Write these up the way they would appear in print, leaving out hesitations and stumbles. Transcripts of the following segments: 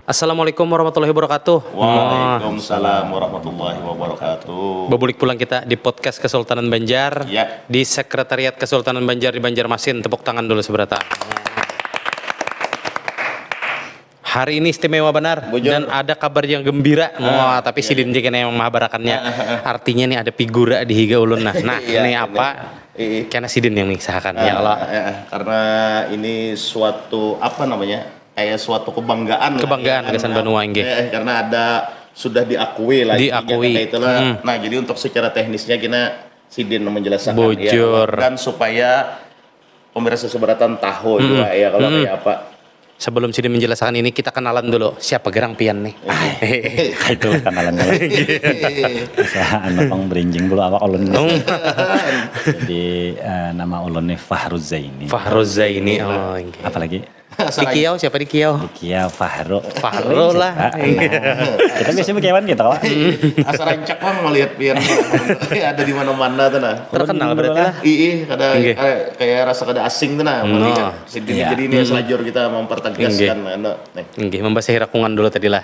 Assalamualaikum warahmatullahi wabarakatuh. Waalaikumsalam warahmatullahi wabarakatuh. Bebulik pulang kita di podcast Kesultanan Banjar. Ya. Di Sekretariat Kesultanan Banjar di Banjarmasin. Tepuk tangan dulu seberata. Hari ini istimewa benar. Bujur. Dan ada kabar yang gembira. Tapi sidin jika yang mahabarakannya. Artinya nih ada figura di higa ulun. Nah, ini apa? Karena sidin yang mengisahkan. Ya Allah. Karena ini suatu kayak suatu kebanggaan Kesan Banua Inge. karena sudah diakui lah. Diakui. Itulah. Nah, jadi untuk secara teknisnya kita Sidin menjelaskan Bujur. dan supaya pemirsa seberatan tahu juga ya kalau kayak apa. Sebelum Sidin menjelaskan ini kita kenalan dulu. Siapa Gerang Pian nih? Itu kenalan dulu. Usaha anak berinjing dulu awak ulun. Jadi nama ulun nih Fahruz Zaini. Fahruz Zaini. Apalagi? Di Kiau siapa di Kiau? Kia Fahro. Fahro lah. Kita biasanya berkawan gitu kalau. Asa rancak bang melihat Pian ada di mana-mana tuh nah. Terkenal berarti lah. Kayak rasa kada asing tuh nah. Sidin jadi ini selajur kita mempertegaskan. Membasahi rakungan dulu tadi lah.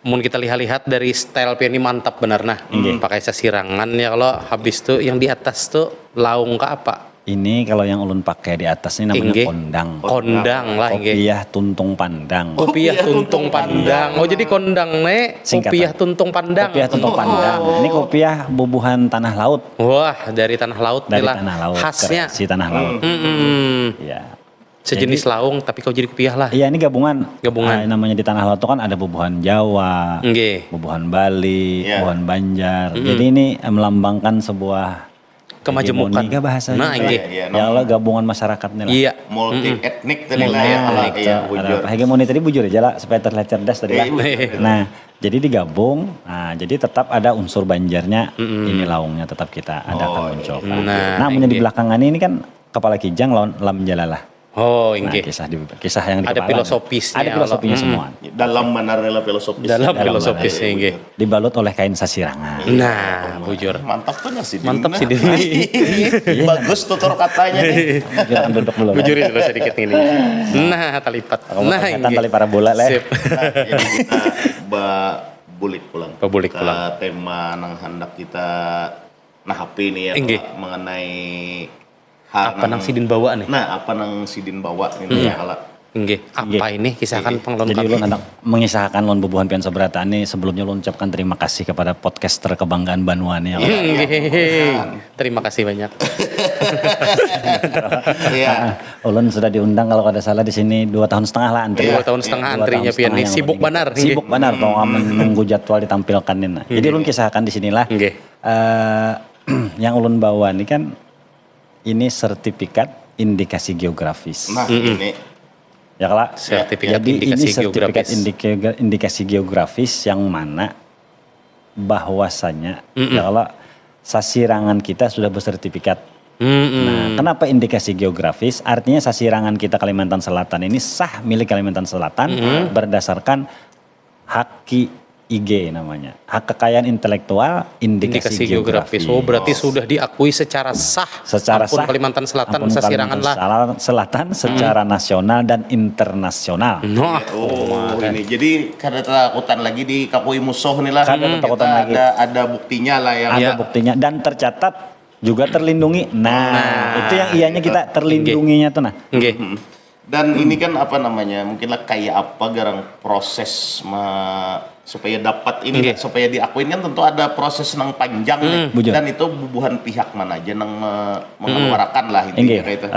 Mun kita lihat dari style Pian ini mantap benar nah. Pakai sasirangan ya kalau habis tuh yang di atas tuh laung ke apa? Ini kalau yang ulun pakai di atas ini namanya kondang. Kondang lah. Kopiah tuntung pandang. Kopiah tuntung pandang. Oh jadi kondang nek. Kopiah tuntung pandang. Kopiah tuntung pandang. Ini kopiah bubuhan tanah laut. Wah dari tanah laut. Dari tanah laut. Khasnya. Si tanah laut. Ya. Sejenis laung tapi kau jadi kopiah lah. Iya ini gabungan. Namanya di tanah laut itu kan ada bubuhan Jawa, bubuhan Bali, bubuhan Banjar. Jadi ini melambangkan sebuah kemajemukan bahasanya. Ya Allah gabungan masyarakatnya lah. Iya. Multi etnik tadi lah ya. Ada hegemoni tadi bujur aja lah supaya terlihat cerdas tadi lah. Nah, jadi digabung. Nah, jadi tetap ada unsur Banjarnya. Ini laungnya tetap kita adakan muncul. Nah, di belakangan ini kan kepala kijang lawan lam jalalah. Oh, nah, kisah yang di ada kepala. Filosofisnya. Ada filosofinya semua. Dalam menarela filosofis. Dalam filosofisnya nggih. Dibalut oleh kain sasirangan. Nah, bujur. Mantap tuh sih. Mantap sih ini. Bagus tutur katanya nih. Jangan duduk dulu. Bujurin dulu sedikit ini. Nah, talipat. Nah, tali parabola lah. Jadi kita bulik pulang. Bulik pulang. Tema nang hendak kita HP ini ya mengenai apa nang Sidin bawa nih? Nah, apa nang Sidin bawa ini ya kala. Apa ini kisahkan penglon kami. Jadi ulun hendak mengisahkan lon bubuhan Pian Seberata ini sebelumnya ulun ucapkan terima kasih kepada podcaster kebanggaan Banua nih. Terima kasih banyak. Ulun sudah diundang kalau kada salah di sini 2 tahun setengah lah antri. 2 tahun setengah antrinya Pian ini sibuk benar. Sibuk benar kalau menunggu jadwal ditampilkan ini. Jadi ulun kisahkan di sinilah. Yang ulun bawa ini kan ini sertifikat indikasi geografis. Nah, ini ya kalau sertifikat jadi indikasi ini sertifikat indikasi geografis yang mana bahwasanya ya kalau sasirangan kita sudah bersertifikat. Nah, kenapa indikasi geografis? Artinya sasirangan kita Kalimantan Selatan ini sah milik Kalimantan Selatan berdasarkan hak IG namanya, hak kekayaan intelektual indikasi geografis. Oh berarti sudah diakui secara sah. Secara sah. Kalimantan Selatan sasirangan lah. Selatan secara nasional dan internasional. Ini jadi kada takutan lagi di Kapui Musuh nih lah. Kada takutan lagi. Ada buktinya lah yang. Ada buktinya dan tercatat juga terlindungi. Nah, itu yang ianya kita terlindunginya tuh nah. Dan ini kan mungkinlah kayak apa garang proses supaya dapat ini supaya diakuin kan tentu ada proses nang panjang nih. Dan itu bubuhan pihak mana aja nang mengeluarkan lah intinya kayak itu.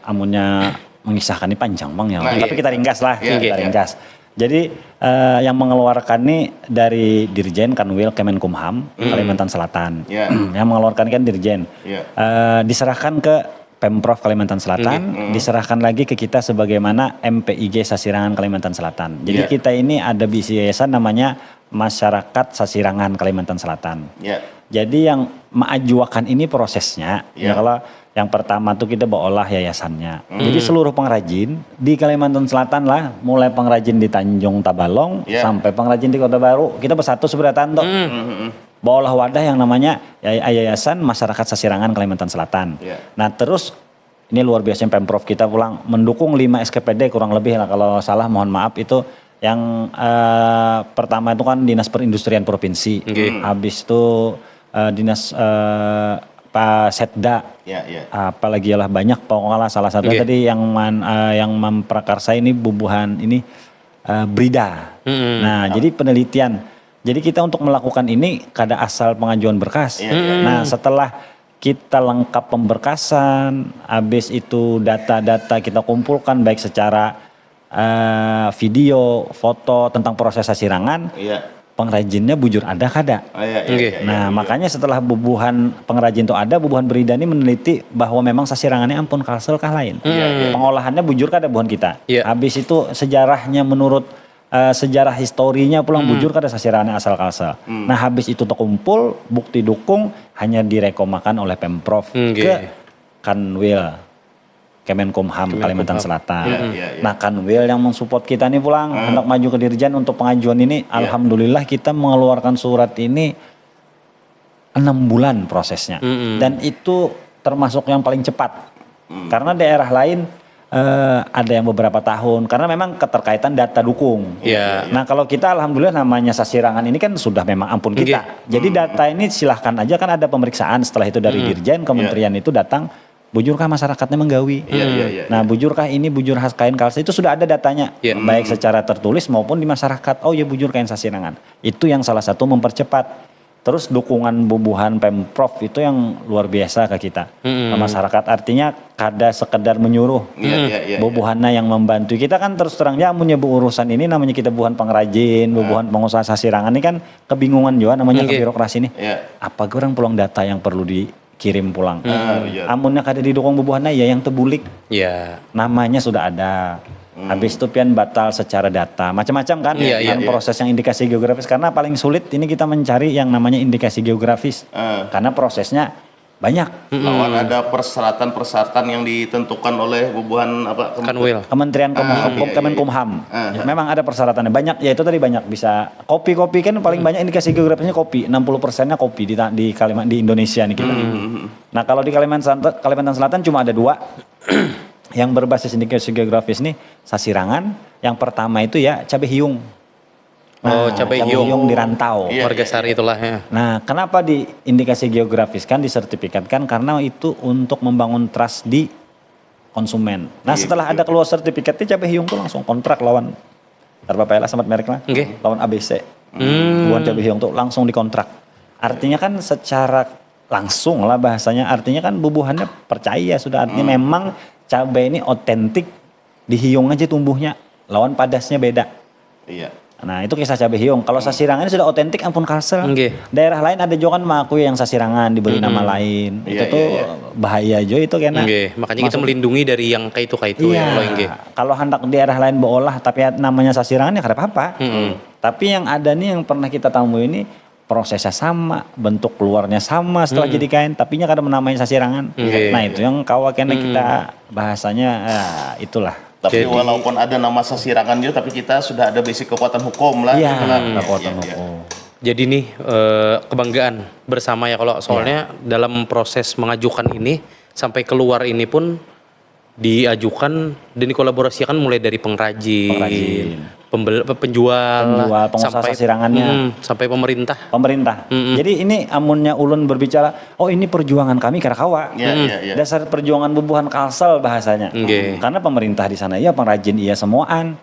Amunnya mengisahkan ini panjang bang ya. Tapi kita ringkas lah, kita ringkas. Jadi yang mengeluarkan ini dari Dirjen Kanwil Kemenkumham Kalimantan Selatan. Yang mengeluarkan kan Dirjen. Diserahkan ke Pemprov Kalimantan Selatan, diserahkan lagi ke kita sebagaimana MPIG Sasirangan Kalimantan Selatan. Jadi kita ini ada bisi yayasan namanya Masyarakat Sasirangan Kalimantan Selatan. Jadi yang mengajukan ini prosesnya, kalau yang pertama tuh kita bawa yayasannya. Jadi seluruh pengrajin di Kalimantan Selatan lah, mulai pengrajin di Tanjung Tabalong sampai pengrajin di Kota Baru, kita bersatu seberatan tuh. Bawalah wadah yang namanya Yayasan Masyarakat Sasirangan Kalimantan Selatan. Nah terus ini luar biasa Pemprov kita pulang mendukung 5 SKPD kurang lebih lah, kalau salah mohon maaf itu Yang pertama itu kan Dinas Perindustrian Provinsi. Habis itu Dinas Pak Setda. Apalagi lah banyak pokoknya salah satu tadi yang memprakarsa ini bubuhan ini Brida. Nah, jadi penelitian. Jadi kita untuk melakukan ini kada asal pengajuan berkas. Nah, setelah kita lengkap pemberkasan, habis itu data-data kita kumpulkan baik secara video, foto tentang proses sasirangan, pengrajinnya bujur ada kada. Makanya setelah bubuhan pengrajin itu ada, bubuhan Brida ini meneliti bahwa memang sasirangannya ampun kalsel kah lain. Pengolahannya bujur kada bubuhan kita. Habis itu sejarahnya menurut sejarah historinya pulang bujur kada sasirangannya asal kalsel. Nah habis itu terkumpul bukti dukung hanya direkomakan oleh Pemprov ke Kanwil. Kemenkumham Kalimantan Selatan. Nah Kanwil yang mensupport kita nih pulang hendak maju ke Dirjen untuk pengajuan ini. Alhamdulillah kita mengeluarkan surat ini 6 bulan prosesnya. Dan itu termasuk yang paling cepat. Karena daerah lain ada yang beberapa tahun. Karena memang keterkaitan data dukung. Nah kalau kita alhamdulillah namanya sasirangan ini kan sudah memang ampun kita. Jadi data ini silahkan aja kan ada pemeriksaan setelah itu dari Dirjen, kementerian itu datang. Bujurkah masyarakatnya menggawi? Nah, bujurkah ini bujur khas kain kalsel itu sudah ada datanya, baik secara tertulis maupun di masyarakat. Oh ya bujur kain sasirangan. Itu yang salah satu mempercepat. Terus dukungan bubuhan Pemprov itu yang luar biasa ke kita, ke masyarakat. Artinya kada sekedar menyuruh, bubuhannya yang membantu kita kan terus terang ya amunnya bu urusan ini namanya kita bubuhan pengrajin, bubuhan pengusaha sasirangan ini kan kebingungan juga namanya ke birokrasi ini. Apa orang pulang data yang perlu kirim pulang. Amunnya kada didukung bubuhannya ya yang tebulik. Namanya sudah ada. Habis itu pian batal secara data. Macam-macam kan proses yang indikasi geografis karena paling sulit ini kita mencari yang namanya indikasi geografis. Karena prosesnya banyak. Lawan ada persyaratan-persyaratan yang ditentukan oleh bubuhan apa? Kementerian Kemenkumham. Memang ada persyaratannya banyak. Ya itu tadi banyak bisa kopi kan paling banyak indikasi geografisnya kopi. 60%-nya kopi di Indonesia nih kita. Nah kalau di Kalimantan Selatan cuma ada 2 yang berbasis indikasi geografis nih sasirangan. Yang pertama itu ya cabai hiung. Cabai hiung di rantau. Warga sari itulah ya. Nah, kenapa di indikasi geografis kan disertifikatkan karena itu untuk membangun trust di konsumen. Nah, setelah ada keluar sertifikatnya cabai hiung tuh langsung kontrak lawan Tarpapela sama mereknya. Lawan ABC. Bukan cabai hiung tuh langsung dikontrak. Artinya kan secara langsung lah bahasanya artinya kan bubuhannya percaya sudah artinya memang cabai ini otentik di hiung aja tumbuhnya. Lawan padasnya beda. Nah itu kisah cabai hiung. Kalau sasirangan sudah otentik ampun kalsel. Daerah lain ada juga kan mengakui yang sasirangan diberi nama lain. Itu tuh bahaya juga itu kena. Makanya kita melindungi dari yang kayak itu ya. Kalau hendak daerah lain berolah tapi namanya sasirangan ya kada apa-apa. Tapi yang ada nih yang pernah kita temui ini prosesnya sama, bentuk keluarnya sama setelah jadi kain, tapi nya kada menamai sasirangan. Nah itu yang kena kita bahasanya itulah. Tapi walaupun ada nama sasirangan juga, tapi kita sudah ada basic kekuatan hukum lah. Kekuatan hukum. Jadi nih kebanggaan bersama ya kalau soalnya dalam proses mengajukan ini sampai keluar ini pun diajukan dan dikolaborasikan mulai dari pengrajin, penjual pengusaha sasirangannya sampai pemerintah. Jadi ini amunnya ulun berbicara, oh ini perjuangan kami Karakawa. Dasar perjuangan bubuhan kalsel bahasanya. Karena pemerintah di sana ya pengrajin iya semuaan.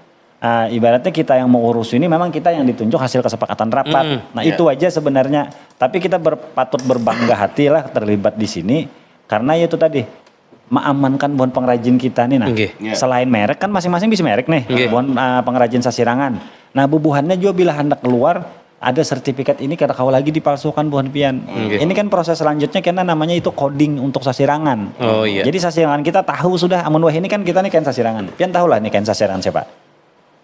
Ibaratnya kita yang mau urus ini memang kita yang ditunjuk hasil kesepakatan rapat. Itu aja sebenarnya. Tapi kita patut berbangga hati lah terlibat di sini karena itu tadi mengamankan buan pengrajin kita nih selain merek kan masing-masing bisa merek nih buan pengrajin sasirangan. Nah bubuhannya juga bila hendak keluar ada sertifikat ini kada kau lagi dipalsukan buan pian. Ini kan proses selanjutnya karena namanya itu coding untuk sasirangan. Jadi sasirangan kita tahu sudah amun wah ini kan kita nih kain sasirangan. Pian tahu lah nih kain sasirangan siapa.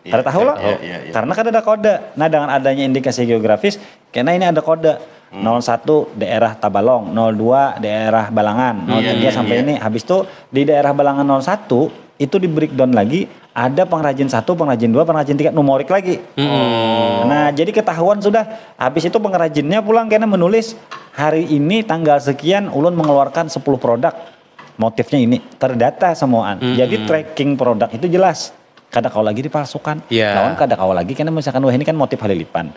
Kada tahu lah. Karena kan ada kode. Nah dengan adanya indikasi geografis karena ini ada kode. 01 daerah Tabalong, 02 daerah Balangan, 03 sampai ini. Habis itu di daerah Balangan 01 itu di breakdown lagi ada pengrajin 1, pengrajin 2, pengrajin 3 numerik lagi. Nah, jadi ketahuan sudah. Habis itu pengrajinnya pulang karena menulis hari ini tanggal sekian ulun mengeluarkan 10 produk. Motifnya ini terdata semuaan. Jadi tracking produk itu jelas. kada kau lagi dipalsukan. Iya. Lawan kada kau lagi karena misalkan wah ini kan motif halilipan.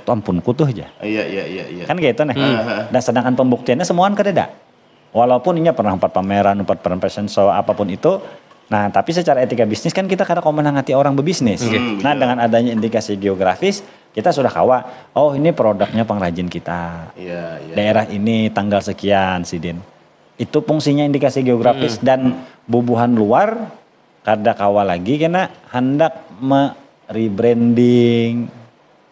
Tuh ampun kutuh aja. Iya. Kan gitu nih. Dan sedangkan pembuktiannya semuaan kada ada. Walaupun ini pernah empat pameran, empat fashion show, apapun itu. Nah, tapi secara etika bisnis kan kita kada kau menangati orang berbisnis. Nah, dengan adanya indikasi geografis, kita sudah kawa, oh ini produknya pengrajin kita. Iya. Daerah ini tanggal sekian, Sidin. Itu fungsinya indikasi geografis dan bubuhan luar kada kawa lagi karena hendak rebranding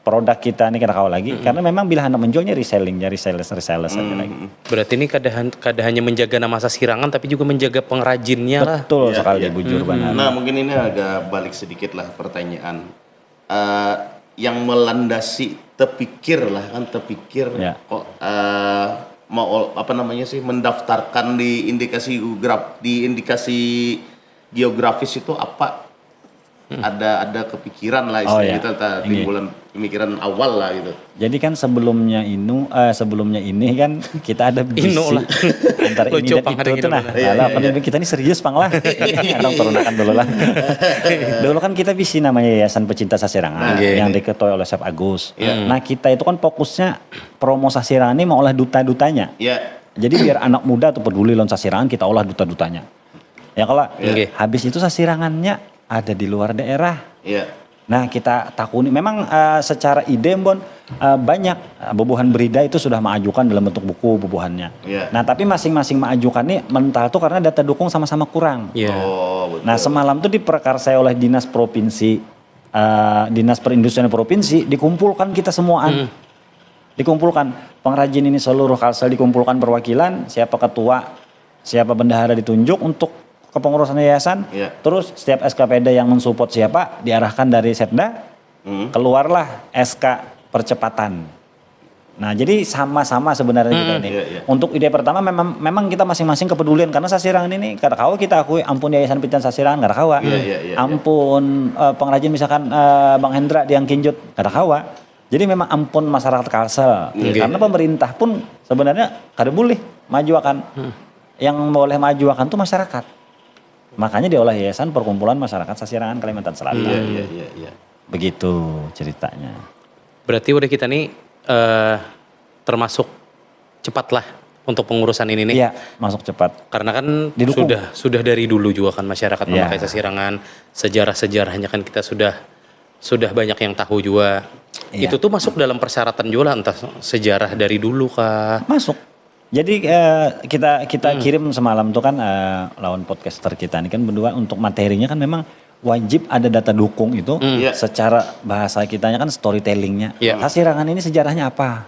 produk kita ini kada kawa lagi karena memang bila hendak menjualnya resellingnya resellers saja lagi. Berarti ini kada hanya menjaga nama Sasirangan tapi juga menjaga pengrajinnya lah. Betul sekali bujur benar. Nah, mungkin ini agak balik sedikit lah pertanyaan. Yang melandasi terpikir kok mau mendaftarkan di indikasi geografis itu apa? Ada kepikiran lah istilah kita timbulan pemikiran awal lah gitu. Jadi kan sebelumnya ini kan kita ada visi antara ini dan itu tuh nah. Kita ini serius pang lah. Kadang turunakan dulu lah. Dulu kan kita visi namanya Yayasan Pecinta Sasirangan yang diketuai oleh Chef Agus. Nah kita itu kan fokusnya promo Sasirangan ini mau olah duta-dutanya. Jadi biar anak muda tuh peduli lawan Sasirangan kita olah duta-dutanya. Ya kalau habis itu Sasirangannya ada di luar daerah. Nah kita takuni memang secara ide Bon banyak bubuhan berida itu sudah mengajukan dalam bentuk buku bubuhannya. Nah tapi masing-masing mengajukan nih mental tuh karena data dukung sama-sama kurang. Nah semalam tuh diprakarsai oleh dinas provinsi, dinas perindustrian provinsi dikumpulkan kita semuaan. Dikumpulkan pengrajin ini seluruh Kalsel dikumpulkan perwakilan, siapa ketua, siapa bendahara ditunjuk untuk kepengurusan yayasan, terus setiap SKPD yang mensupport siapa diarahkan dari Setda, keluarlah SK percepatan. Nah jadi sama-sama sebenarnya kita ini. Untuk ide pertama memang kita masing-masing kepedulian karena Sasirangan ini kada kawa kita akui ampun Yayasan Pecinta Sasirangan kada kawa. Ampun pengrajin misalkan Bang Hendra yang Kinjut kada kawa. Jadi memang ampun masyarakat Kalsel. Karena pemerintah pun sebenarnya kada boleh majuakan. Yang boleh majuakan tuh masyarakat. Makanya diolah Yayasan Perkumpulan Masyarakat Sasirangan Kalimantan Selatan. Iya. Begitu ceritanya. Berarti udah kita nih termasuk cepat lah untuk pengurusan ini nih. Iya, masuk cepat. Karena kan Didukung. sudah dari dulu juga kan masyarakat memakai Sasirangan, sejarah-sejarahnya kan kita sudah banyak yang tahu juga. Itu tuh masuk dalam persyaratan juga lah, entah sejarah dari dulu kah. Masuk. Jadi kita kirim semalam tuh kan lawan podcaster kita ini kan berdua untuk materinya kan memang wajib ada data dukung itu secara bahasa kitanya kan storytellingnya. Sasirangan ini sejarahnya apa?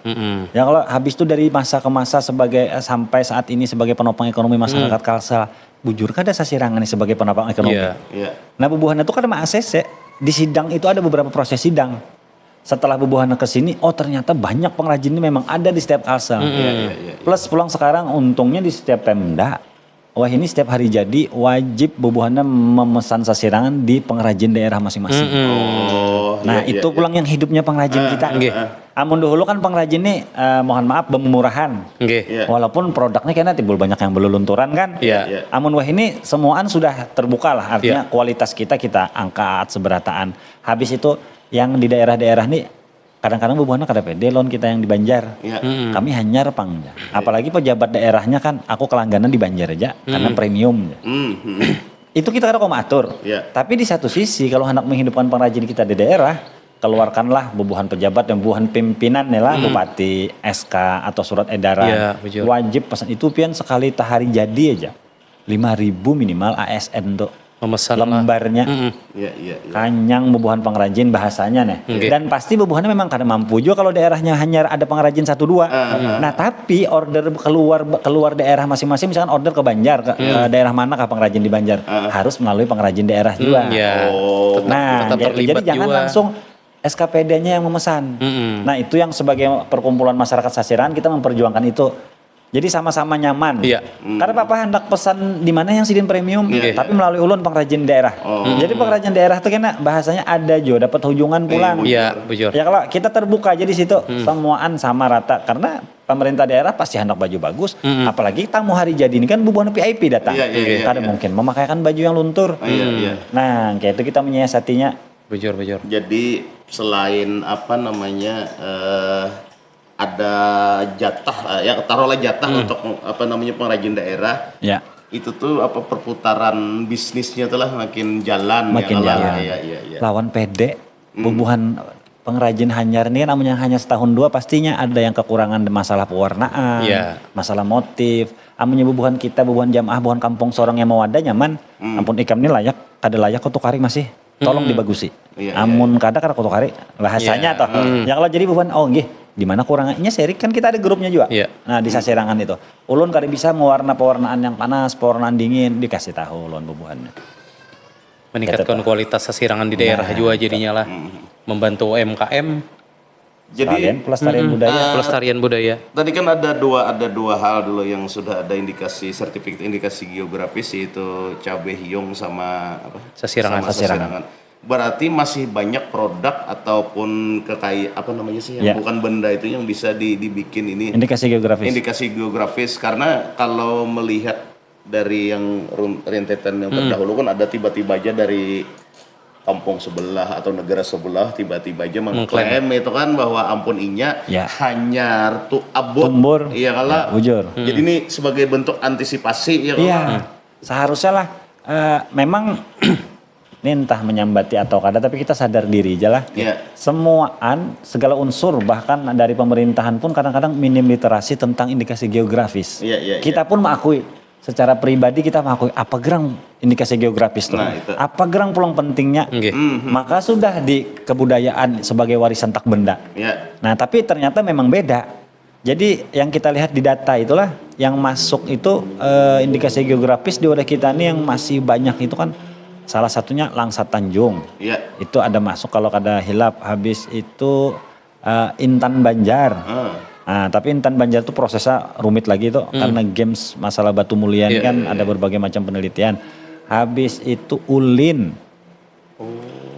Ya kalau habis itu dari masa ke masa sampai saat ini sebagai penopang ekonomi masyarakat Kalsel, bujur kan ada Sasirangan ini sebagai penopang ekonomi. Nah bubuhan itu kan ada ACC di sidang itu ada beberapa proses sidang. Setelah bubuhan ke sini, oh ternyata banyak pengrajin ini memang ada di setiap Kalsel. Plus pulang sekarang untungnya di setiap Pemda, wah ini setiap hari jadi wajib bubuhannya memesan Sasirangan di pengrajin daerah masing-masing. Itu pulang yang hidupnya pengrajin kita. Amun dulu kan pengrajin ini mohon maaf bermurahan. Walaupun produknya kayaknya timbul banyak yang belulunturan kan. Amun wah ini semuaan sudah terbuka lah. Artinya kualitas kita angkat seberataan. Habis itu yang di daerah-daerah nih kadang-kadang bubuhannya kada pede lawan kita yang di Banjar. Kami hanyar pangja. Apalagi pejabat daerahnya kan aku kelangganan di Banjar aja karena premium. Itu kita kada atur. Tapi di satu sisi kalau hendak menghidupkan pengrajin kita di daerah, keluarkanlah bubuhan pejabat dan bubuhan pimpinan lah bupati, SK atau surat edaran. Wajib pesan itu pian sekali tahari jadi aja. 5.000 minimal ASN tuh. Memesan lembarnya. Kanyang bubuhan pengrajin bahasanya nih. Dan pasti bubuhannya memang kada mampu juga kalau daerahnya hanya ada pengrajin 1-2. Nah, tapi order keluar daerah masing-masing misalkan order ke Banjar, ke daerah mana kah pengrajin di Banjar, harus melalui pengrajin daerah juga. Jadi jangan langsung SKPD-nya yang memesan. Nah, itu yang sebagai perkumpulan masyarakat Sasirangan kita memperjuangkan itu. Jadi sama-sama nyaman. Karena Papa hendak pesan di mana yang sidin premium, tapi melalui ulun pengrajin daerah. Jadi pengrajin daerah itu kena bahasanya ada jo, dapat hujungan pulang. Ya kalau kita terbuka aja di situ, semuaan sama rata. Karena pemerintah daerah pasti hendak baju bagus, apalagi tamu hari jadi ini kan bubuhan VIP datang, kada mungkin memakaikan baju yang luntur. Nah, kayak itu kita menyiasatinya. Bujur. Jadi selain apa namanya ada jatah, ya taruhlah jatah untuk apa namanya pengrajin daerah. Ya. Itu tuh apa perputaran bisnisnya tuh lah makin jalan. Makin jalan. Iya. Lawan pede, bubuhan pengrajin hanyar ini kan namanya hanya setahun dua pastinya ada yang kekurangan masalah pewarnaan, masalah motif. Amunnya bubuhan kita, bubuhan jamaah, bubuhan kampung sorong yang mau ada nyaman. Ampun ikam ini layak, kada layak kutu kari masih. Tolong dibagusi. Amun kada kutu kari bahasanya toh. Ya kalau jadi bubuhan di mana kurangnya serik kan kita ada grupnya juga. Nah di saserangan itu, ulun kada bisa mewarna pewarnaan yang panas, pewarnaan dingin dikasih tahu ulun bubuhannya. Meningkatkan kualitas sasirangan di daerah juga jadinya lah. Membantu UMKM. Jadi pelestarian budaya. Tadi kan ada dua hal dulu yang sudah ada indikasi sertifikat indikasi geografis, yaitu cabai hiung sama apa? Sasirangan. Berarti masih banyak produk ataupun apa namanya sih yang bukan benda itu yang bisa dibikin ini indikasi geografis karena kalau melihat dari yang rentetan yang terdahulu kan ada tiba-tiba aja dari kampung sebelah atau negara sebelah tiba-tiba aja mengklaim itu kan bahwa ampun inya hanyar tuh abot iya kala bujur. Jadi ini sebagai bentuk antisipasi ya kala. Seharusnya lah memang ini entah menyambati atau kada tapi kita sadar diri aja lah. Segala unsur bahkan dari pemerintahan pun kadang-kadang minim literasi tentang indikasi geografis. Kita pun mengakui secara pribadi kita mengakui apa gerang indikasi geografis tuh. Apa gerang pulang pentingnya. Maka sudah di kebudayaan sebagai warisan tak benda. Nah, tapi ternyata memang beda. Jadi yang kita lihat di data itulah yang masuk itu indikasi geografis di wadah kita ini yang masih banyak itu kan salah satunya Langsa Tanjung. Itu ada masuk kalau kada hilap habis itu Intan Banjar. Nah, tapi Intan Banjar itu prosesnya rumit lagi tuh karena games masalah batu mulia ini kan ada berbagai macam penelitian. Habis itu Ulin.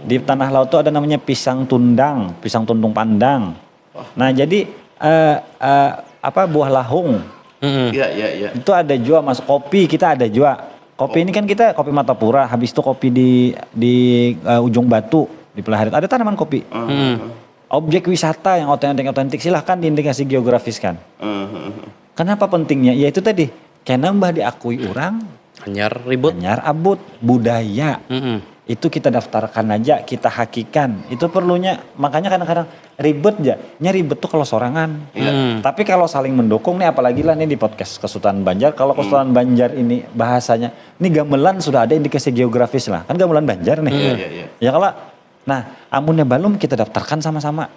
Di tanah laut tuh ada namanya pisang tundang, pisang tundung pandang. Nah, jadi buah lahung. Itu ada juga masuk kopi kita ada juga. Kopi ini kan kita kopi Matapura, habis itu kopi di Ujung Batu di Pelaharit ada tanaman kopi. Objek wisata yang otentik silahkan diindikasi geografis kan. Kenapa pentingnya? Ya itu tadi, karena mbah diakui orang hanyar abut budaya. Itu kita daftarkan aja, kita hakikan. Itu perlunya, makanya kadang-kadang ribet aja. Ribet tuh kalau sorangan. Tapi kalau saling mendukung nih, apalagi lah nih di podcast Kesultanan Banjar. Kalau Kesultanan Banjar ini bahasanya, ini gamelan sudah ada indikasi geografis lah. Kan gamelan Banjar nih. Ya kalau, amunnya balum kita daftarkan sama-sama.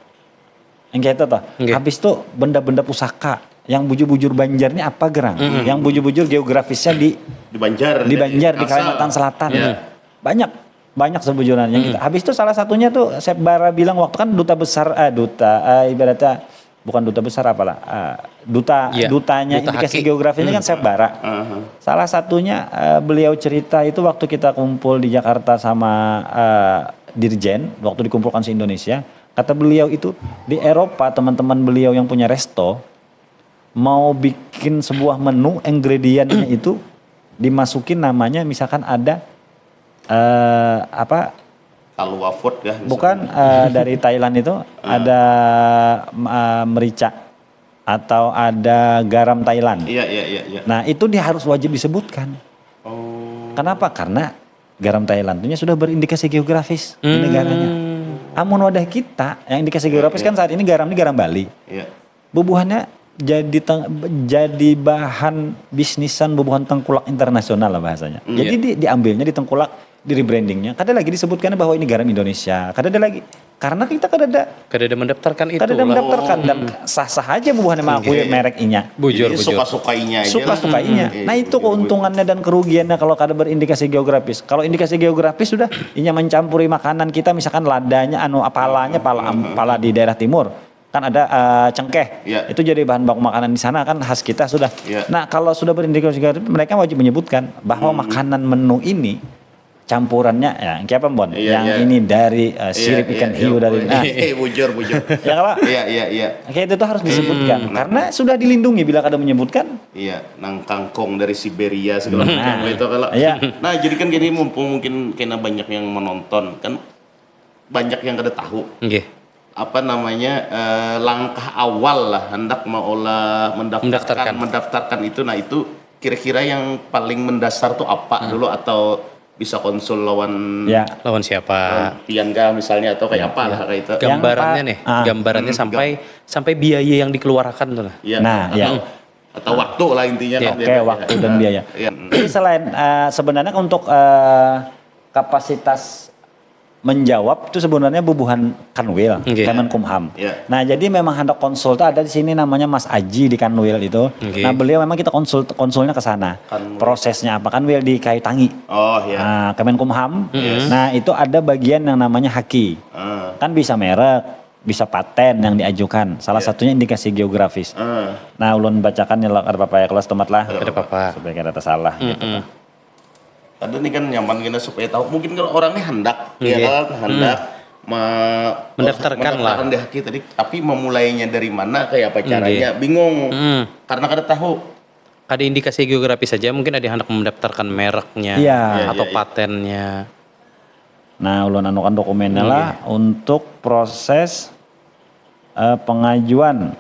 Yang kayak itu toh. Habis itu benda-benda pusaka. Yang bujur-bujur Banjar ini apa gerang? Yang bujur-bujur geografisnya di Banjar, di Kalimantan Selatan. Banyak sebujuran yang kita. Habis itu salah satunya tuh Sep Bara bilang waktu kan ibaratnya bukan duta besar apalah. Dutanya indikasi geografis ini kan Sep Bara. Salah satunya beliau cerita itu waktu kita kumpul di Jakarta sama Dirjen, waktu dikumpulkan se-Indonesia, kata beliau itu di Eropa teman-teman beliau yang punya resto mau bikin sebuah menu ingredientnya itu dimasukin namanya misalkan ada Kalua food ya. Bukan dari Thailand itu ada merica atau ada garam Thailand. Iya. Nah itu dia harus wajib disebutkan. Kenapa? Karena garam Thailand itu sudah berindikasi geografis di negaranya. Amun wadah kita yang indikasi geografis kan saat ini garam Bali. Bubuhannya jadi bahan bisnisan bubuhan tengkulak internasional lah bahasanya. Jadi diambilnya di tengkulak di rebrandingnya. Kada lagi disebutkan bahwa ini garam Indonesia. Kada ada lagi. Karena kita kada ada mendaftarkan itu. Kada ada mendaftarkan dan sah-sah aja bubuhannya mengakui merek inya. Bujur. Suka-sukainya aja. Suka-sukainya. Nah itu keuntungannya dan kerugiannya kalau kada berindikasi geografis. Kalau indikasi geografis sudah inya mencampuri makanan kita misalkan ladanya pala di daerah timur. Kan ada cengkeh. Itu jadi bahan baku makanan di sana kan khas kita sudah. Nah, kalau sudah berindikasi geografis mereka wajib menyebutkan bahwa makanan menu ini campurannya ya kayak apa Bon? Yang ini dari sirip ikan hiu dari bujur. Ya kalau Iya. kayak itu tuh harus disebutkan karena sudah dilindungi bila kada menyebutkan. Iya, nang kangkong dari Siberia segala macam itu kalau. Iya. Nah, jadi kan gini mumpung mungkin karena banyak yang menonton kan banyak yang kada tahu. Nggih. Apa namanya langkah awal lah hendak mengolah mendaftarkan itu. Nah, itu kira-kira yang paling mendasar tuh apa dulu atau bisa konsul lawan Lawan siapa? Piangga misalnya atau kayak apa lah kayak itu. Gambarannya nih, gambarannya sampai biaya yang dikeluarkan tuh. Iya. Nah, atau waktu lah intinya. Oke, waktu dan biaya. Jadi selain sebenarnya untuk kapasitas menjawab itu sebenarnya bubuhan Kanwil, Kemenkumham. Nah, jadi memang hendak konsul tuh ada di sini namanya Mas Aji di Kanwil itu. Nah, beliau memang kita konsulnya ke sana. Prosesnya apa? Kanwil di Kayu Tangi. Oh iya. Nah, Kemenkumham. Nah, itu ada bagian yang namanya haki. Kan bisa merek, bisa paten yang diajukan. Salah satunya indikasi geografis. Nah, ulun bacakan ya ada apa ya kelas tempat lah. Ada apa? Supaya kada salah gitu. Ada nih kan nyaman kita supaya tahu. Mungkin kalau orangnya hendak, ya kan, hendak mendaftarkan lah. Di haki tadi, tapi memulainya dari mana, kayak apa caranya, bingung. Karena kada tahu. Ada indikasi geografis saja, mungkin ada yang hendak mendaftarkan mereknya atau patennya. Nah, ulun anukan dokumennya lah untuk proses pengajuan.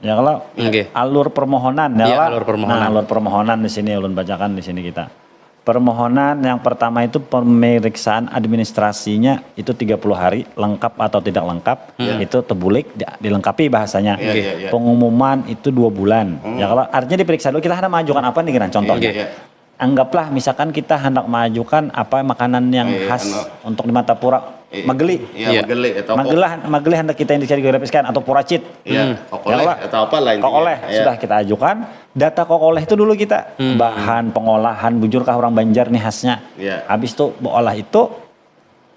Ya kalau alur permohonan alur permohonan. Nah, alur permohonan di sini ulun bacakan di sini kita. Permohonan yang pertama itu pemeriksaan administrasinya itu 30 hari, lengkap atau tidak lengkap, itu tebulik dilengkapi bahasanya. Pengumuman itu 2 bulan. Ya kalau artinya diperiksa dulu kita hendak mengajukan apa nih contohnya. Anggaplah misalkan kita hendak mengajukan apa makanan yang khas untuk di Matapura, mageli. Mageli hendak kita indikasi geografiskan atau puracit. Kokoleh atau apa lain. Kokoleh sudah kita ajukan. Data kokoleh itu dulu kita bahan pengolahan bujurkah orang Banjar nih khasnya. Habis itu olah itu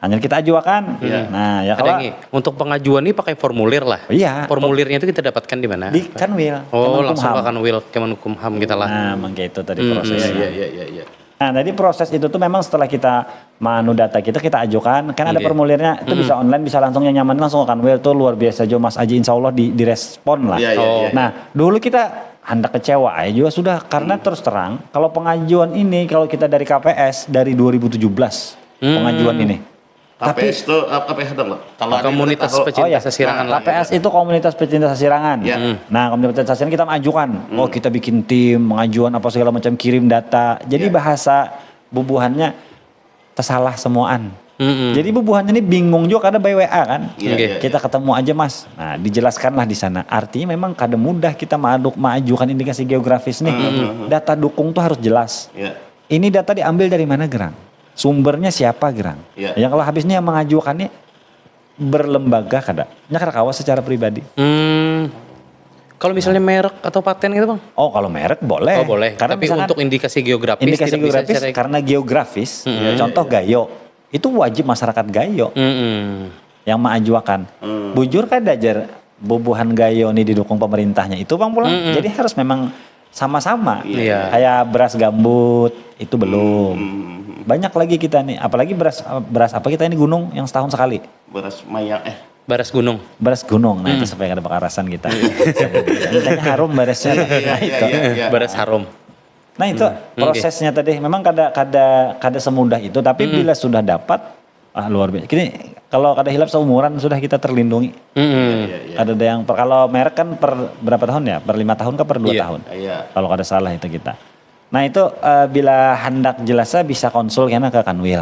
hanya kita ajukan. Nah, ya kalau untuk pengajuan ini pakai formulir lah. Iya. Formulirnya itu kita dapatkan di mana? Di Kanwil. Oh, langsung ke Kanwil Kemenkumham kita lah. Nah, memang itu tadi prosesnya. Iya. Nah, jadi proses itu tuh memang setelah kita manu data kita ajukan, kan ada formulirnya, itu bisa online, bisa langsung yang nyaman langsung ke Kanwil tuh luar biasa Jo Mas Aji, insya Allah direspon lah. Nah, dulu kita hendak kecewa ya juga sudah, karena terus terang kalau pengajuan ini kalau kita dari KPS dari 2017 pengajuan ini. KPS itu KPS dong loh. Kalau komunitas pecinta sasirangan lah. KPS itu komunitas pecinta sasirangan. Nah, komunitas pecinta sasirangan kita mengajukan. Oh, kita bikin tim, mengajuan apa segala macam, kirim data. Jadi bahasa bubuhannya tersalah semuaan. Jadi bubuhannya ini bingung juga karena by WA kan. Kita ketemu aja Mas. Nah, dijelaskanlah di sana. Artinya memang kada mudah kita mengajukan indikasi geografis nih. Data dukung tuh harus jelas. Ini data diambil dari mana Gerang? Sumbernya siapa Gerang? Yang kalau habisnya yang mengajukannya berlembaga kada? Nyakar kawas secara pribadi. Kalau misalnya merek atau paten gitu Bang? Oh, kalau merek boleh. Oh, boleh. Karena tapi untuk indikasi geografis indikasi geografis karena geografis. Contoh Gayo. Itu wajib masyarakat Gayo yang mengajukan. Bujur kada jar bubuhan Gayo ini didukung pemerintahnya itu Bang pulang. Jadi harus memang sama-sama. Kayak beras gambut itu belum. Banyak lagi kita nih, apalagi beras apa kita ini gunung yang setahun sekali. Beras mayang Beras gunung. Beras gunung. Nah, itu supaya ada bekarasan kita. Kayaknya harum berasnya. Beras harum. Nah, itu prosesnya tadi memang kada semudah itu, tapi bila sudah dapat luar biasa. Kini kalau kada hilap seumuran sudah kita terlindungi. Ada yang kalau merek kan per berapa tahun ya? Per 5 tahun ke per 2 tahun. Kalau kada salah itu kita. Nah, itu bila hendak jelasnya bisa konsul kena ke Kanwil.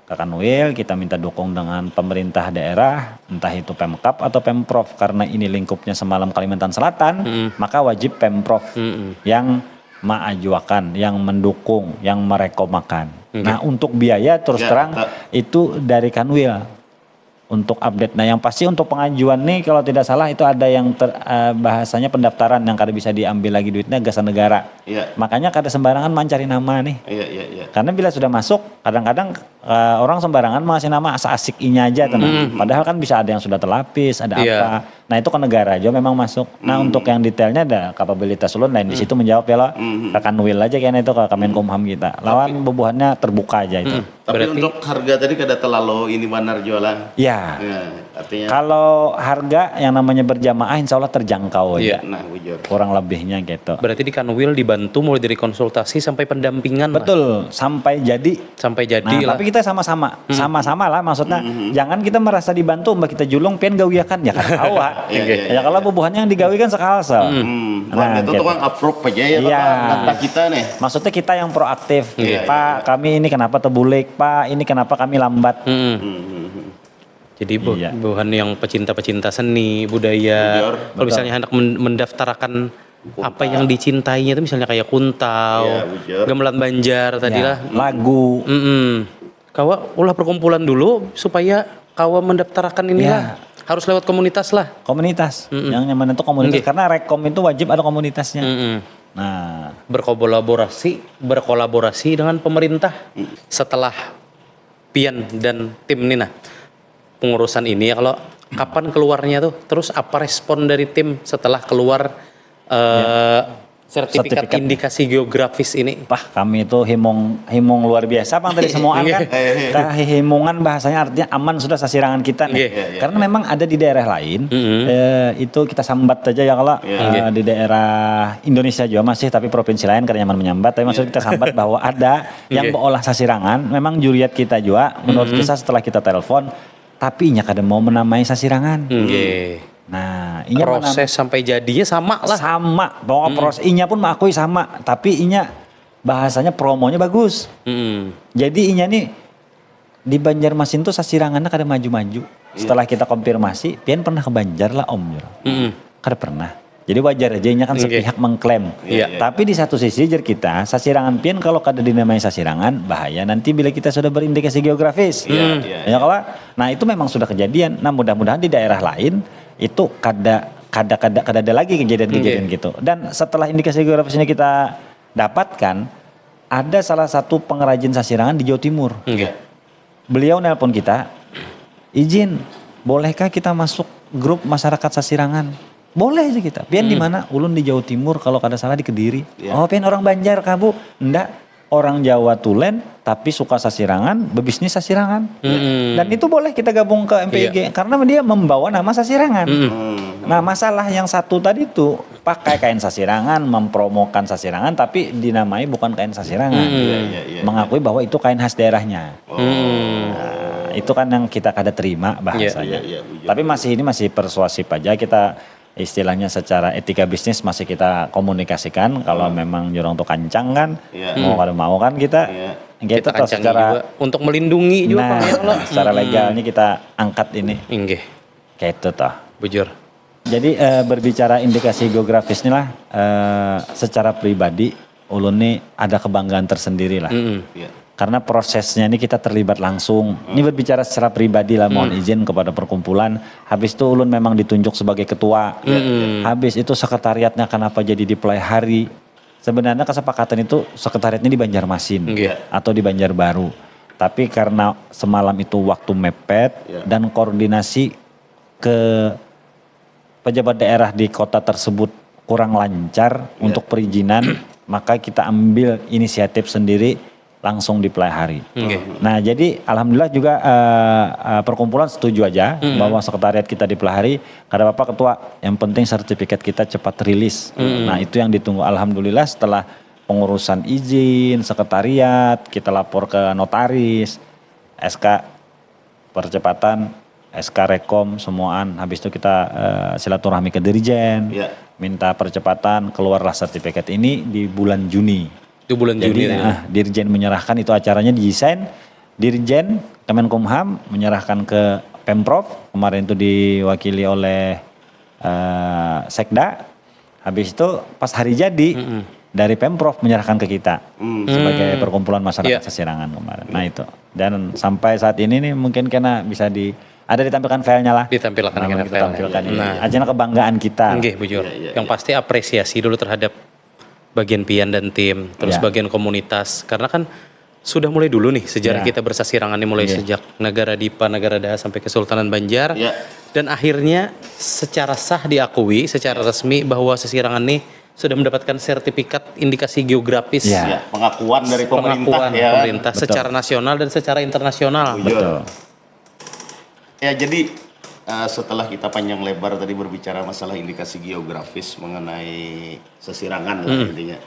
Ke Kanwil kita minta dukung dengan pemerintah daerah, entah itu Pemkap atau Pemprov, karena ini lingkupnya semalam Kalimantan Selatan, maka wajib Pemprov yang mengajukan, yang mendukung, yang merekomakan. Nah, untuk biaya terus terang itu dari Kanwil untuk update. Nah, yang pasti untuk pengajuan nih kalau tidak salah itu ada yang bahasanya pendaftaran yang kada bisa diambil lagi duitnya gasan negara. Iya. Makanya kada sembarangan mencari nama nih. Iya. Karena bila sudah masuk, kadang-kadang orang sembarangan masih nama asik-inya aja tenang. Padahal kan bisa ada yang sudah terlapis, ada Iya. apa. Nah itu ke negara aja memang masuk. Nah untuk yang detailnya ada kapabilitas ulun lain di situ menjawab ya lo. Rekan Will aja kayaknya itu ke Kemenkumham kita. Lawan bubuhannya terbuka aja itu. Tapi Berarti- untuk harga tadi kada terlalu ini benar jualan. Ya. Ya, artinya Kalau harga yang namanya berjamaah insya Allah terjangkau aja. Iya. nah bujur. Kurang lebihnya gitu. Berarti di Kanwil dibantu mulai dari konsultasi sampai pendampingan lah. Betul, sampai jadi. Sampai jadi Nah, lah. tapi kita sama-sama, sama-sama lah maksudnya. Jangan kita merasa dibantu, mbak kita julung, pengen gawiakan ya kan tahu ah. Iya, Ya kalau bubuhannya yang digawi kan sekalsel. Nah, itu gitu. tukang approve aja ya Iya. kata kita nih. Maksudnya kita yang proaktif. Iya, Pak, kami ini kenapa terbulik? Pak, ini kenapa kami lambat? Jadi Iya. bukan yang pecinta-pecinta seni, budaya. Bujur. Kalau misalnya hendak mendaftarkan apa yang dicintainya itu misalnya kayak kuntau, Iya, bujur. gamelan Banjar tadi Ya, lah. lagu. Kawa ulah perkumpulan dulu supaya kawa mendaftarkan inilah. Harus lewat komunitas lah. Komunitas. Yang nyaman itu komunitas. Nggih. Karena rekom itu wajib ada komunitasnya. Mm-mm. Nah, berkolaborasi dengan pemerintah. Setelah Pian dan tim Nina pengurusan ini ya, kalau kapan keluarnya tuh, terus apa respon dari tim setelah keluar sertifikat Sertifikat. indikasi geografis ini? Pah kami itu himung luar biasa bang tadi semua kan. Tah himungan bahasanya artinya aman sudah sasirangan kita nih. Karena memang ada di daerah lain itu kita sambat aja ya kalau di daerah Indonesia juga masih tapi provinsi lain karena nyaman menyambat tapi maksud kita sambat bahwa ada yang berolah sasirangan memang juriat kita juga menurut kita setelah kita telepon tapi nya kada mau menamai sasirangan. Nah, inya Proses sampai jadinya sama lah. sama, bahwa proses inya pun mengakui sama, tapi inya bahasanya promonya bagus. Jadi inya nih di Banjarmasin tuh sasirangannya kada maju-maju. Setelah kita konfirmasi, pian pernah ke Banjar lah om. Kada pernah. Jadi wajar aja inya kan sepihak mengklaim. Tapi di satu sisi jer kita sasirangan pian kalau kada dinamai sasirangan bahaya nanti bila kita sudah berindikasi geografis. Ya kalau, nah itu memang sudah kejadian. Nah mudah-mudahan di daerah lain itu kada ada lagi kejadian-kejadian gitu. Dan setelah indikasi geografis ini kita dapatkan, ada salah satu pengrajin sasirangan di Jawa Timur. Beliau nelpon kita, izin, bolehkah kita masuk grup masyarakat sasirangan? Boleh aja kita. Pian di mana? Ulun di Jawa Timur, kalau kada salah di Kediri. Oh, pian orang Banjar kabu? Enggak. Orang Jawa Tulen tapi suka sasirangan, bebisnis sasirangan. Dan itu boleh kita gabung ke MPIG karena dia membawa nama sasirangan. Nah, masalah yang satu tadi itu pakai kain sasirangan, mempromokan sasirangan tapi dinamai bukan kain sasirangan. Mengakui bahwa itu kain khas daerahnya. Nah, itu kan yang kita kada terima bahasanya. Tapi ini masih persuasif aja kita istilahnya secara etika bisnis masih kita komunikasikan kalau memang jurang tuh kancang kan mau kada mau kan kita Kita kancang juga untuk melindungi juga Pak, ya Allah. secara legalnya kita angkat ini Inggih. kayak itu toh. Bujur. Jadi berbicara indikasi geografis inilah secara pribadi ulun nih ada kebanggaan tersendiri lah. Karena prosesnya ini kita terlibat langsung. Ini berbicara secara pribadi lah, mohon izin kepada perkumpulan. Habis itu ulun memang ditunjuk sebagai ketua. Habis itu sekretariatnya kenapa jadi di Pelai Hari. Sebenarnya kesepakatan itu sekretariatnya di Banjarmasin atau di Banjarbaru. Tapi karena semalam itu waktu mepet dan koordinasi ke pejabat daerah di kota tersebut kurang lancar untuk perizinan, maka kita ambil inisiatif sendiri langsung di Pelai Hari. Nah jadi alhamdulillah juga perkumpulan setuju aja bahwa sekretariat kita di Pelai Hari. Kada apa-apa ketua, yang penting sertifikat kita cepat rilis. Nah itu yang ditunggu. Alhamdulillah setelah pengurusan izin, sekretariat, kita lapor ke notaris, SK percepatan, SK Rekom semuaan. Habis itu kita silaturahmi ke Dirjen, minta percepatan, keluarlah sertifikat ini di bulan Juni. Itu bulan Juni. Dirjen menyerahkan itu acaranya didesain. Dirjen Kemenkumham menyerahkan ke Pemprov. Kemarin itu diwakili oleh Sekda. Habis itu pas hari jadi dari Pemprov menyerahkan ke kita sebagai perkumpulan masyarakat sasirangan kemarin. Nah itu. Dan sampai saat ini nih mungkin kena bisa ada ditampilkan filenya lah. Ditampilkan ini. Ajana kebanggaan kita. Bujur. Yang pasti apresiasi dulu terhadap bagian pian dan tim, terus bagian komunitas. Karena kan sudah mulai dulu nih sejarah kita bersasirangan ini mulai sejak negara Dipa, negara Daha sampai Kesultanan Banjar. Dan akhirnya secara sah diakui, secara resmi bahwa Sasirangan ini sudah mendapatkan sertifikat indikasi geografis. Pengakuan dari pemerintah pemerintah secara nasional dan secara internasional. Betul. Ya, jadi setelah kita panjang lebar tadi berbicara masalah indikasi geografis mengenai Sasirangan lah intinya.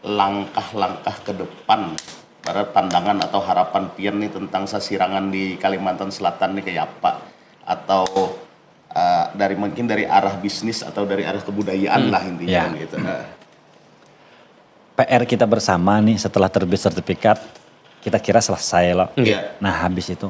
Langkah-langkah ke depan para pandangan atau harapan Pian nih tentang Sasirangan di Kalimantan Selatan nih kayak apa? Atau mungkin dari arah bisnis atau dari arah kebudayaan lah intinya gitu. PR kita bersama nih setelah terbit sertifikat kita kira selesai loh. Nah habis itu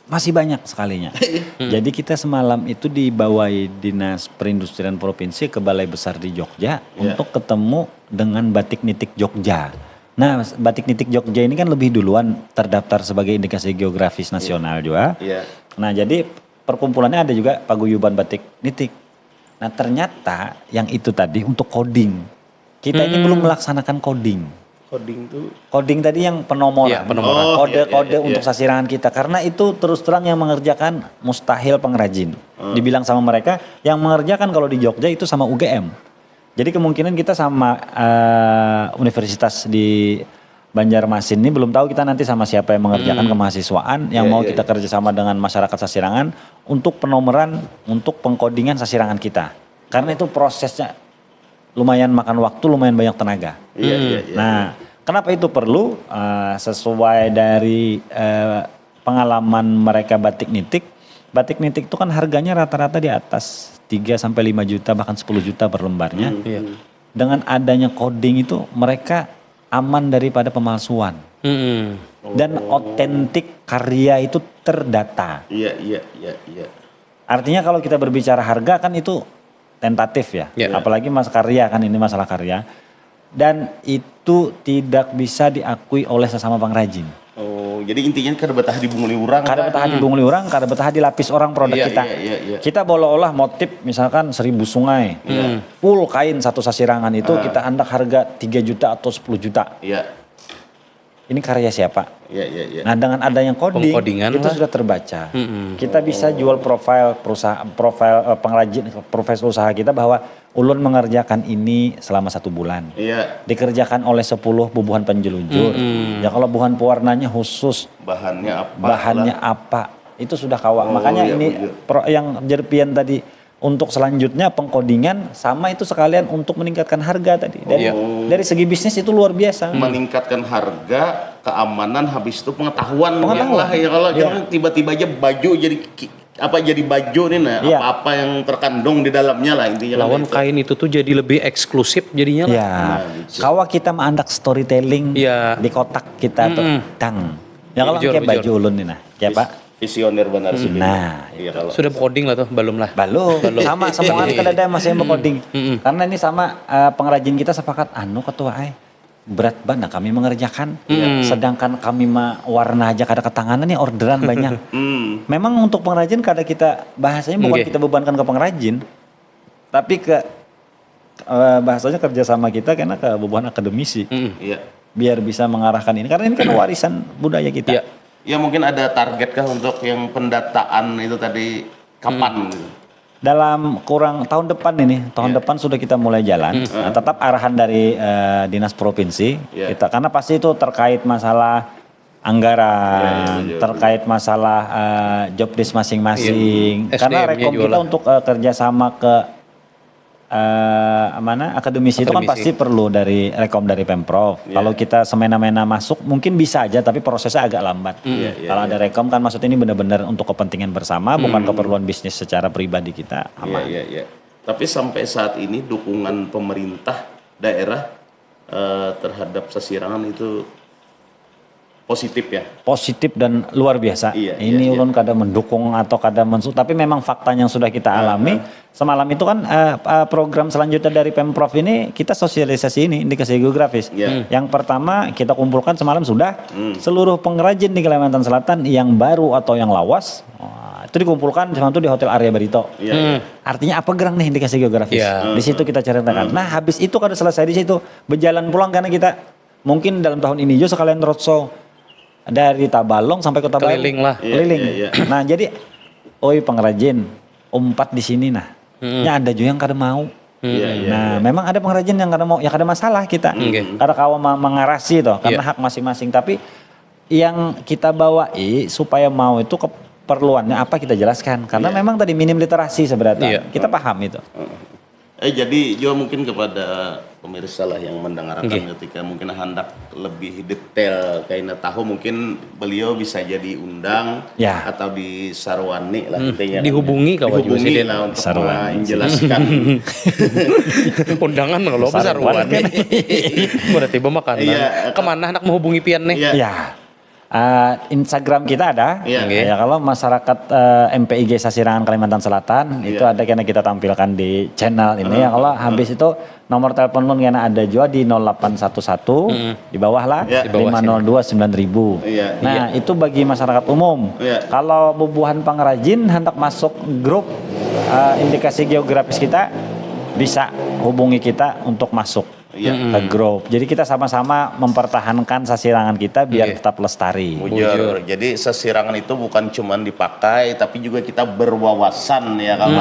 masih banyak sekalinya. Jadi kita semalam itu dibawahi Dinas Perindustrian Provinsi ke Balai Besar di Jogja untuk ketemu dengan Batik Nitik Jogja. Nah Batik Nitik Jogja ini kan lebih duluan terdaftar sebagai indikasi geografis nasional juga. Nah jadi perkumpulannya ada juga paguyuban Batik Nitik. Nah ternyata yang itu tadi untuk coding. Kita ini belum melaksanakan coding. Coding tadi yang penomoran. Kode-kode untuk Sasirangan kita. Karena itu terus terang yang mengerjakan mustahil pengrajin. Dibilang sama mereka yang mengerjakan kalau di Jogja itu sama UGM. Jadi kemungkinan kita sama universitas di Banjarmasin ini belum tahu kita nanti sama siapa yang mengerjakan kemahasiswaan yang mau kita kerjasama dengan masyarakat Sasirangan untuk penomoran, untuk pengkodingan Sasirangan kita. Karena itu prosesnya lumayan makan waktu, lumayan banyak tenaga. Nah, kenapa itu perlu? Sesuai dari pengalaman mereka Batik Nitik. Batik Nitik itu kan harganya rata-rata di atas 3 sampai 5 juta bahkan 10 juta per lembarnya. Dengan adanya coding itu mereka aman daripada pemalsuan. Dan otentik karya itu terdata. Artinya kalau kita berbicara harga kan itu tentatif ya. Apalagi karya kan ini masalah karya. Dan itu tidak bisa diakui oleh sesama pengrajin. Jadi intinya kada betah di bunguli urang. Kada betah di bunguli urang, kada betah di lapis orang produk kita. Kita boleh olah motif misalkan 1000 sungai. Full kain satu Sasirangan itu kita hendak harga 3 juta atau 10 juta. Ini karya siapa? Nah dengan adanya coding itu sudah terbaca. Kita bisa jual profil perusahaan, profil pengrajin, profil usaha kita bahwa ulun mengerjakan ini selama 1 bulan. Dikerjakan oleh 10 bubuhan penjelujur. Ya kalau bubuhan pewarnanya khusus. Bahannya apa? Itu sudah kawak. Makanya ini yang Jerpian tadi untuk selanjutnya pengkodingan sama itu sekalian untuk meningkatkan harga tadi. Dari segi bisnis itu luar biasa. Meningkatkan harga, keamanan, habis itu pengetahuan. Ya kalau tiba-tiba aja baju jadi baju nih apa-apa yang terkandung di dalamnya lah intinya. Lawan kain itu tuh jadi lebih eksklusif jadinya lah. Kawa kita mengandak storytelling di kotak kita tuh tang. Ya kalau kayak baju ulun nih kayak Pak visioner benar sih. Nah, sudah coding lah tuh, belum lah. Belum. Sama semua kadang masih yang coding. Karena ini sama pengrajin kita sepakat ketua berat banget kami mengerjakan. Sedangkan kami warna aja kada ketanganan nih orderan banyak. Memang untuk pengrajin kada kita bahasanya bukan kita bebankan ke pengrajin. Tapi ke bahasanya kerjasama kita karena ke beban akademisi. Biar bisa mengarahkan ini. Karena ini kan warisan budaya kita. Ya mungkin ada target kah untuk yang pendataan itu tadi kapan? Dalam kurang tahun depan ini, depan sudah kita mulai jalan. Nah, tetap arahan dari dinas provinsi kita karena pasti itu terkait masalah anggaran, terkait masalah job desk masing-masing. Karena rekom kita untuk kerjasama ke akademisi itu kan pasti perlu dari rekom dari Pemprov. Kalau kita semena-mena masuk mungkin bisa aja tapi prosesnya agak lambat. Kalau ada rekom kan maksud ini benar-benar untuk kepentingan bersama bukan keperluan bisnis secara pribadi kita aman. Tapi sampai saat ini dukungan pemerintah daerah terhadap Sasirangan itu positif ya? Positif dan luar biasa. Ini ulun kadang mendukung atau kadang mensupport, tapi memang faktanya yang sudah kita alami. Semalam itu kan program selanjutnya dari Pemprov ini kita sosialisasi ini indikasi geografis. Yang pertama kita kumpulkan semalam sudah seluruh pengrajin di Kalimantan Selatan yang baru atau yang lawas Itu dikumpulkan sama itu di Hotel Arya Barito. Artinya apa gerang nih indikasi geografis. Di situ kita ceritakan. Nah habis itu kalau selesai di situ berjalan pulang karena kita mungkin dalam tahun ini juga sekalian roadshow dari Tabalong sampai Kota Baru. Keliling lah. Keliling. Nah jadi, oi pengrajin umpat di sini nah. Ya ada juga yang kada mau. Nah, memang ada pengrajin yang kada mau, ya kada masalah kita. Karena kawan mengarasi toh, karena hak masing-masing. Tapi yang kita bawa supaya mau itu keperluannya apa kita jelaskan. Karena memang tadi minim literasi sebenarnya. Kita paham itu. Jadi juga mungkin kepada pemirsa lah yang mendengarkan ketika mungkin hendak lebih detail kayaknya tahu mungkin beliau bisa jadi undang atau di Sarwani lah intinya. Dihubungi dihubungi lah untuk menjelaskan. Undangan kalau Sarwani. Berarti makanan. Kemana anak menghubungi pian nih? Instagram kita ada, ya kalau masyarakat MPIG Sasirangan Kalimantan Selatan itu ada karena kita tampilkan di channel ini ya kalau habis itu nomor telepon pun karena ada juga di 0811 di bawah lah 502 9000. Nah itu bagi masyarakat umum. Kalau bubuhan pengrajin hendak masuk grup indikasi geografis kita bisa hubungi kita untuk masuk. Ke grup. Jadi kita sama-sama mempertahankan sasirangan kita biar tetap lestari. Bujur. Jadi sasirangan itu bukan cuma dipakai tapi juga kita berwawasan ya kalau.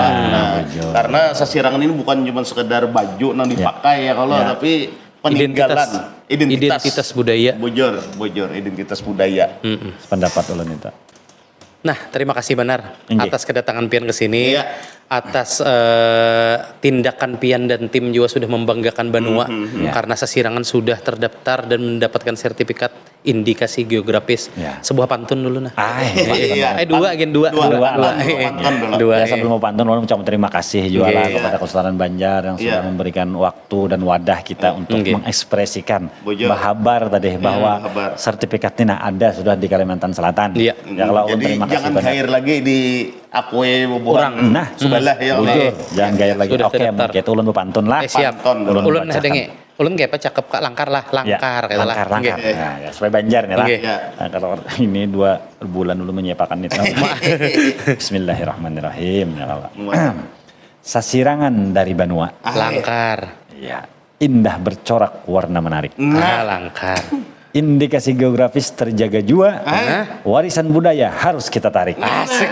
Karena sasirangan ini bukan cuma sekedar baju yang dipakai ya kalau tapi peninggalan identitas budaya. Bujur identitas budaya. Pendapat ulun itu. Nah, terima kasih benar atas kedatangan pian ke sini. Atas tindakan pian dan tim juga sudah membanggakan Banua karena Sasirangan sudah terdaftar dan mendapatkan sertifikat indikasi geografis. Sebuah pantun dulu nah. Dua. Sebelum mau pantun, ulun ucapkan terima kasih juga lah kepada Kesultanan Banjar yang sudah memberikan waktu dan wadah kita untuk mengekspresikan bahabar tadi bahwa sertifikat ini ada sudah di Kalimantan Selatan. Ya, kalau jadi jangan gair lagi di akui bubuhan. Nah, sudah ya. Jangan gair lagi. Oke, mungkin ulun pantun lah. Siap. Ulun hadenge. Ulun kayak apa cakep Kak langkar lah, langkar kata lah. Langkar. Nah, supaya Banjar nih lah. Nah, kalau ini 2 bulan dulu menyiapkan itu. Bismillahirrahmanirrahim. Sasirangan dari Banua. Langkar. Ya. Indah bercorak warna menarik. Langkar. Indikasi geografis terjaga jua, warisan budaya harus kita tarik. Asik.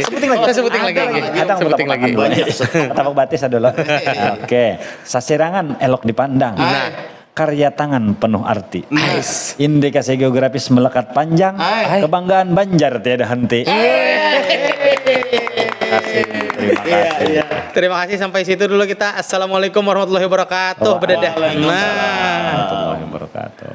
Sebutin lagi. Ada lagi. Tapak batis ada loh. Oke, sasirangan elok dipandang. Karya tangan penuh arti. Indikasi geografis melekat panjang. Kebanggaan Banjar tiada henti. Terima kasih sampai situ dulu kita. Assalamualaikum warahmatullahi wabarakatuh. Berdadah. Warahmatullahi wabarakatuh.